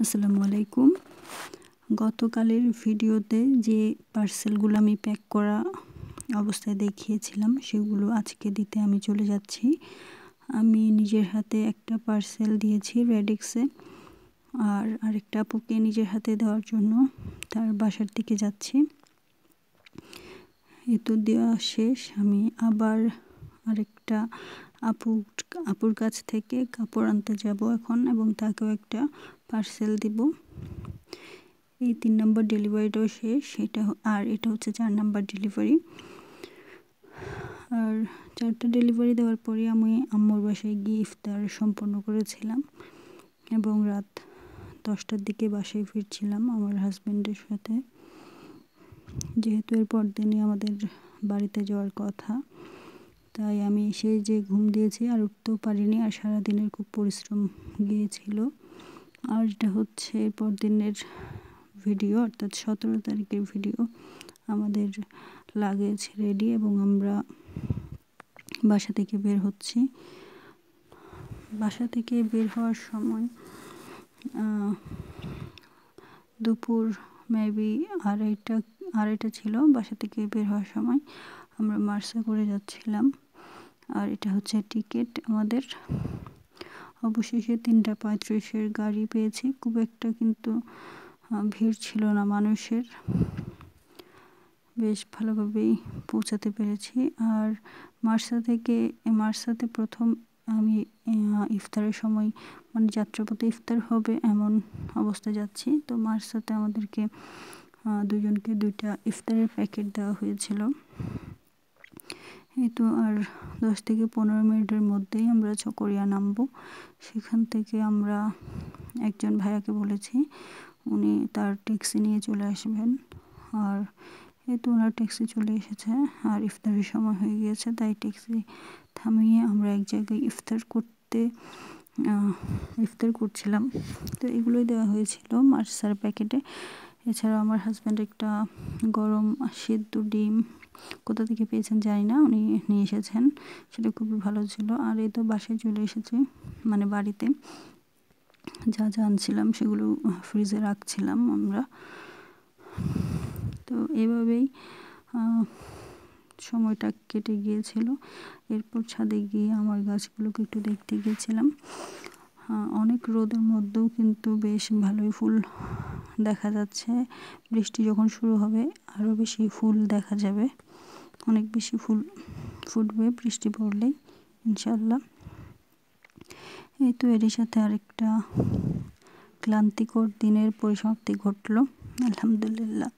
আসসালামু আলাইকুম। গতকালের ভিডিওতে যে পার্সেলগুলো আমি প্যাক করা অবস্থায় দেখিয়েছিলাম সেগুলো আজকে দিতে আমি চলে যাচ্ছি। আমি নিজের হাতে একটা পার্সেল দিয়েছি রেডিক্সে, আর আরেকটা আপুকে নিজের হাতে দেওয়ার জন্য তার বাসার দিকে যাচ্ছি। এতো দেওয়া শেষ, আমি আবার আরেকটা আপুর কাছ থেকে কাপড় আনতে যাব এখন, এবং তাকেও একটা পার্সেল দিব। এই 3 নম্বর ডেলিভারিটাও শেষ, এটা হচ্ছে 4 নম্বর ডেলিভারি। আর 4টা ডেলিভারি দেওয়ার পরে আমি আম্মুর বাসায় গিয়ে ইফতার সম্পন্ন করেছিলাম এবং রাত 10টার দিকে বাসায় ফিরছিলাম আমার হাজব্যান্ডের সাথে। যেহেতু এর পর দিনই আমাদের বাড়িতে যাওয়ার কথা, তাই আমি এসে যে ঘুম দিয়েছি আর উঠতেও পারিনি, আর সারাদিনের খুব পরিশ্রম গিয়েছিল। আর এটা হচ্ছে এরপর দিনের ভিডিও, অর্থাৎ 17 তারিখের ভিডিও। আমাদের লাগেজ রেডি এবং আমরা বাসা থেকে বের হচ্ছি। বাসা থেকে বের হওয়ার সময় দুপুর মেবি আড়াইটা ছিল। বাসা থেকে বের হওয়ার সময় আমরা মার্সা করে যাচ্ছিলাম। আর এটা হচ্ছে টিকিট আমাদের। অবশেষে 3:35-এর গাড়ি পেয়েছি। খুব একটা কিন্তু ভিড় ছিল না মানুষের, বেশ ভালোভাবেই পৌঁছাতে পেরেছি। আর মার্সাতে প্রথম আমি ইফতারের সময়, মানে যাত্রাপথে ইফতার হবে এমন অবস্থায় যাচ্ছি। তো মার্সাতে আমাদেরকে দুজনকে 2টা ইফতারের প্যাকেট দেওয়া হয়েছিল। এই তো আর 10 থেকে 15 মিনিটের মধ্যেই আমরা চকরিয়া নামবো। সেখান থেকে আমরা একজন ভাইয়াকে বলেছি, উনি তার ট্যাক্সি নিয়ে চলে আসবেন। আর এই তো ওনার ট্যাক্সি চলে এসেছে, আর ইফতারের সময় হয়ে গিয়েছে, তাই ট্যাক্সি থামিয়ে আমরা এক জায়গায় ইফতার করছিলাম। তো এগুলোই দেওয়া হয়েছিল মার্সার প্যাকেটে। এছাড়াও আমার হাজব্যান্ড একটা গরম সিদ্ধ ডিম কোথা থেকে পেয়েছেন জানি না, উনি নিয়ে এসেছেন, সেটা খুবই ভালো ছিল। আর এই তো বাসায় চলে এসেছি, মানে বাড়িতে যা যা আনছিলাম সেগুলো ফ্রিজে রাখছিলাম আমরা। তো এভাবেই সময়টা কেটে গিয়েছিল। এরপর ছাদে গিয়ে আমার গাছগুলোকে একটু দেখতে গিয়েছিলাম। অনেক রোদের মধ্যেও কিন্তু বেশ ভালোই ফুল দেখা যাচ্ছে। বৃষ্টি যখন শুরু হবে আরও বেশি ফুল দেখা যাবে, অনেক বেশি ফুল ফুটবে বৃষ্টি পড়লেই ইনশাল্লাহ। এই তো এরই সাথে আরেকটা ক্লান্তিকর দিনের পরিসমাপ্তি ঘটলো, আলহামদুলিল্লাহ।